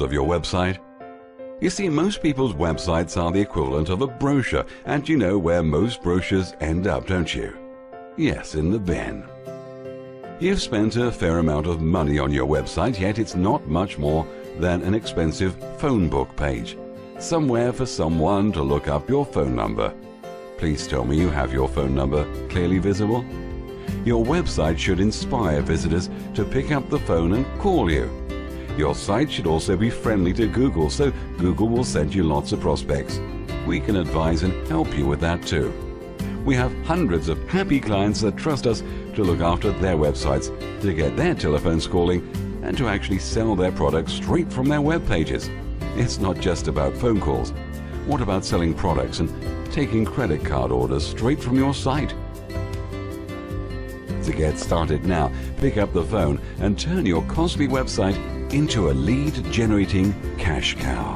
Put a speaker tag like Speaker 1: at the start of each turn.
Speaker 1: of your website? You see, most people's websites are the equivalent of a brochure, and you know where most brochures end up, don't you? Yes, in the bin. You've spent a fair amount of money on your website, yet it's not much more than an expensive phone book page, somewhere for someone to look up your phone number. Please tell me you have your phone number clearly visible. Your website should inspire visitors to pick up the phone and call you. Your site should also be friendly to Google, so Google will send you lots of prospects. We can advise and help you with that too. We have hundreds of happy clients that trust us to look after their websites, to get their telephones calling, and to actually sell their products straight from their web pages. It's not just about phone calls. What about selling products and taking credit card orders straight from your site? To get started now, pick up the phone and turn your costly website into a lead-generating cash cow.